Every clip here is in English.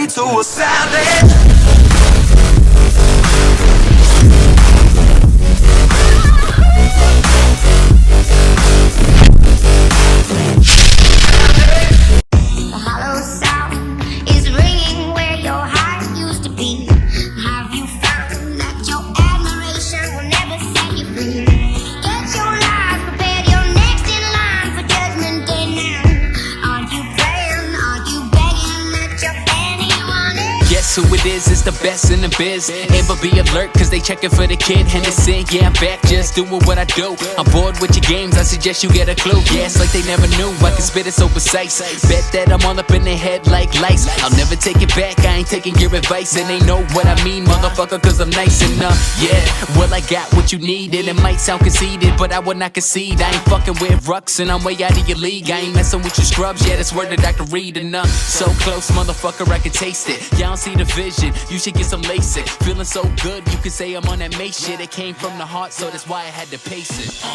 me to a salad. Who it is the best in the biz. Ever be alert, cause they checking for the kid Henderson. Yeah, I'm back, just doing what I do. I'm bored with your games, I suggest you get a clue. Yeah, it's like they never knew, I can spit it so precise. Bet that I'm all up in their head like lice. I'll never take it back, I ain't taking your advice. And they know what I mean, motherfucker, cause I'm nice enough. Yeah, well I got what you needed. It might sound conceited, but I would not concede. I ain't fucking with rucks and I'm way out of your league. I ain't messing with your scrubs, yeah, that's word that I can read enough. So close, motherfucker, I can taste it. Y'all don't see the vision, you should get some LASIK. Feeling so good, you can say I'm on that May shit. It came from the heart, so that's why I had to pace it.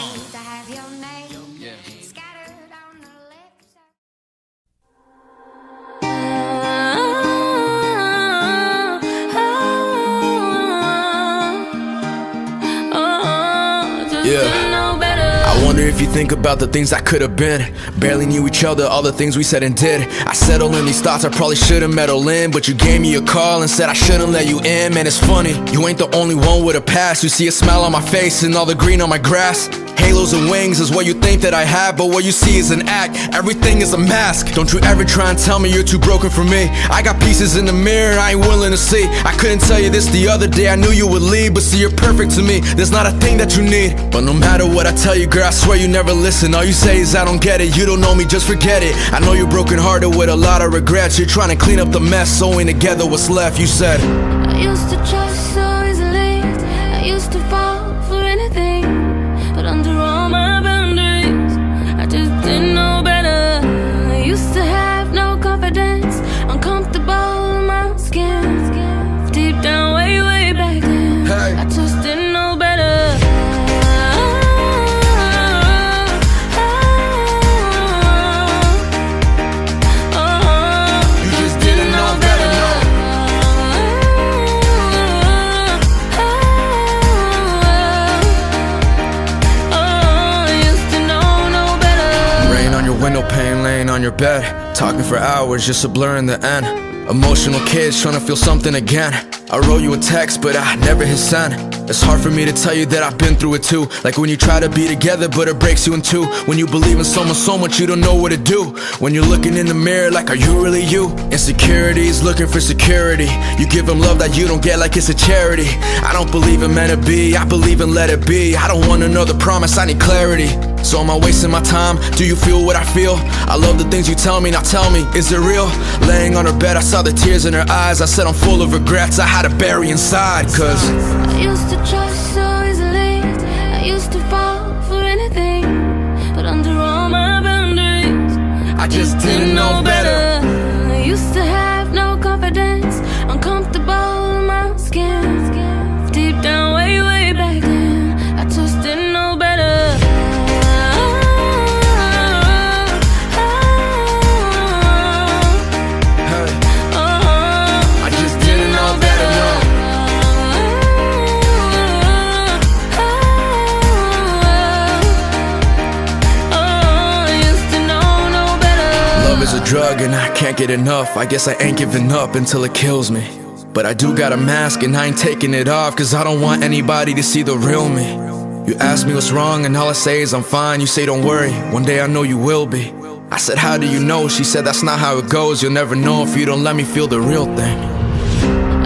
I wonder if you think about the things I could have been. Barely knew each other, all the things we said and did. I settle in these thoughts I probably shouldn't meddle in, but you gave me a call and said I shouldn't let you in. Man, it's funny, you ain't the only one with a past. You see a smile on my face and all the green on my grass. Halos and wings is what you think that I have, but what you see is an act. Everything is a mask. Don't you ever try and tell me you're too broken for me. I got pieces in the mirror I ain't willing to see. I couldn't tell you this the other day, I knew you would leave, but see you're perfect to me. There's not a thing that you need. But no matter what I tell you, girl, I swear you never listen. All you say is I don't get it, you don't know me, just forget it. I know you're broken hearted with a lot of regrets. You're trying to clean up the mess, sewing together what's left. You said I used to trust so easily, I used to fall for anything, but under all my boundaries, I just didn't know better. I used to have no confidence, uncomfortable in my skin. Deep down, way back then, hey. I just didn't know better. you just didn't know better, no. Rain on your window pane, laying on your bed, talking for hours, just a blur in the end. Emotional kids trying to feel something again. I wrote you a text, but I never hit send. It's hard for me to tell you that I've been through it too. Like when you try to be together, but it breaks you in two. When you believe in someone so much you don't know what to do. When you're looking in the mirror like, are you really you? Insecurities looking for security. You give them love that you don't get like it's a charity. I don't believe in meant to be, I believe in let it be. I don't want another promise, I need clarity. So am I wasting my time? Do you feel what I feel? I love the things you tell me, now tell me, is it real? Laying on her bed, I saw the tears in her eyes. I said I'm full of regrets, I had to bury inside, cause I used to trust so easily, I used to fall for anything, but under all my boundaries, I just didn't know better. I used to have no confidence, uncomfortable in my skin. Deep down, way back then, I just didn't know better. Is a drug and I can't get enough. I guess I ain't giving up until it kills me. But I do got a mask and I ain't taking it off, cause I don't want anybody to see the real me. You ask me what's wrong and all I say is I'm fine. You say don't worry, one day I know you will be. I said how do you know? She said that's not how it goes. You'll never know if you don't let me feel the real thing.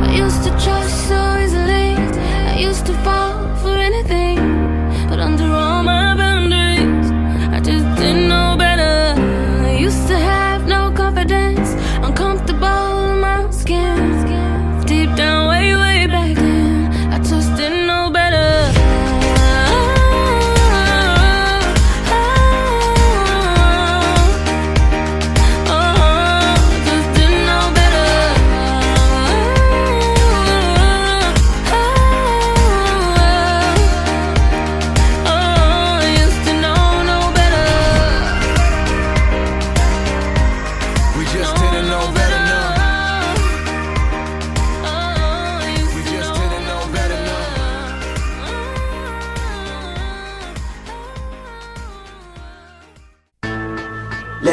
I used to trust so easily, I used to fall for anything, but under all my boundaries, I just didn't know better. I used to have no confidence, uncomfortable in my skin. Deep down, way back then, I just didn't know better.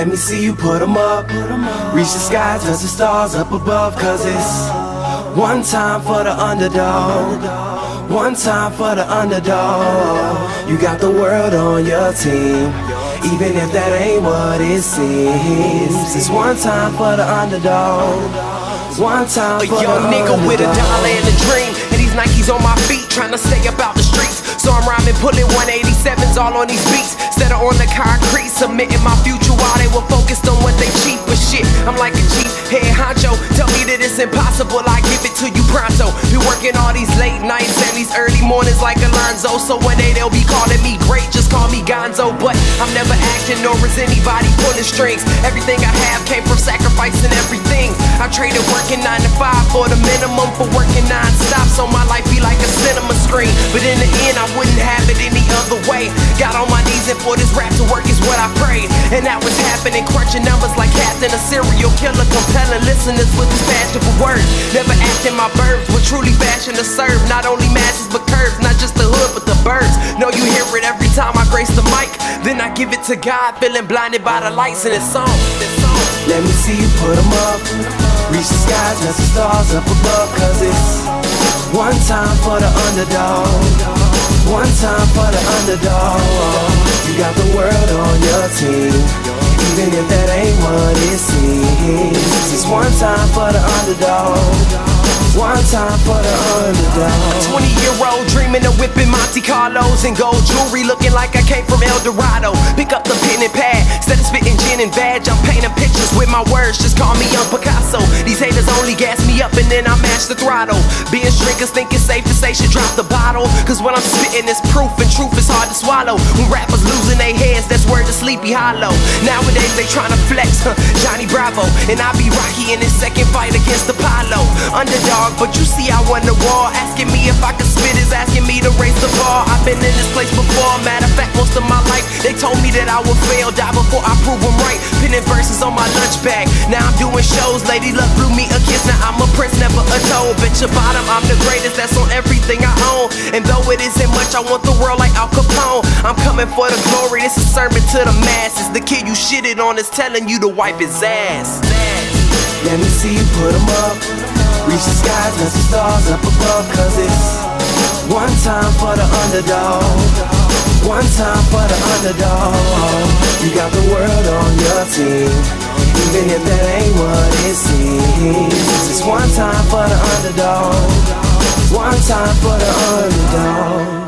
Let me see you put 'em up. Reach the sky, touch the stars up above. Cause it's one time for the underdog. One time for the underdog. You got the world on your team, even if that ain't what it seems. It's one time for the underdog. One time for the underdog. A young nigga with a dollar and a dream, and these Nikes on my feet, trying to stay up out the streets. So I'm rhyming, pulling 187s all on these beats. Instead of on the concrete, submitting my future while they were focused on what they cheap. But shit, I'm like a cheap head honcho. Tell me that it's impossible, I give it to you pronto. Been working all these late nights and these early mornings like Alonzo. So one day they'll be calling me great, just call me Gonzo. But I'm never acting, nor is anybody pulling strings. Everything I have came from sacrificing everything. I traded working 9 to 5 for the minimum for working non-stop. So my life be like a cinema screen. But in the end, I wouldn't have it any other way. Got on my knees and for this rap to work is what I prayed. And that was happening, crunching numbers like Captain, a serial killer, compelling listeners with his passion for words. Never acting my verbs, but truly fashion to serve. Not only masses but curves, not just the hood but the birds. Know you hear it every time I grace the mic. Then I give it to God, feeling blinded by the lights in this song. Let me see you put 'em up. Reach the skies, touch the stars up above. Cause it's one time for the underdog. One time for the underdog. You got the world on your team, even if that ain't what it seems. It's one time for the underdog. One time for the underdog. 20-year-old dreaming of whipping Monte Carlos and gold jewelry, looking like I came from El Dorado. Pick up the pen and pad, instead of spitting gin and badge, I'm painting pictures with my words. Just call me Young Picasso. These haters only gas me up and then I mash the throttle. Being strinkers think it's safe to say should drop the bottle. Cause when I'm spitting it's proof, and truth is hard to swallow. When rappers losing their heads, that's word to Sleepy Hollow. Nowadays they tryna flex, Johnny Bravo. And I be Rocky in his second fight against Apollo. Underdog, but you see I won the war. Asking me if I could spit is asking me to raise the bar. I've been in this place before, matter of fact most of my life. They told me that I would fail, die before I prove them right. Pinning verses on my lunch bag, now I'm doing shows. Lady Luck blew me a kiss, now I'm a prince, never a toad. Bet your bottom, I'm the greatest, that's on everything I own. And though it isn't much, I want the world like Al Capone. I'm coming for the glory, this is a sermon to the masses. The kid you shitted on is telling you to wipe his ass. Let me see you put 'em up. Reach the skies, touch the stars up above. Cause it's one time for the underdog. One time for the underdog. You got the world on your team, even if that ain't what it seems. It's one time for the underdog. One time for the underdog.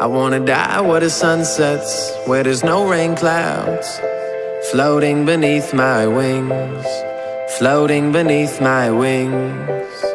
I wanna die where the sun sets, where there's no rain clouds, floating beneath my wings, floating beneath my wings.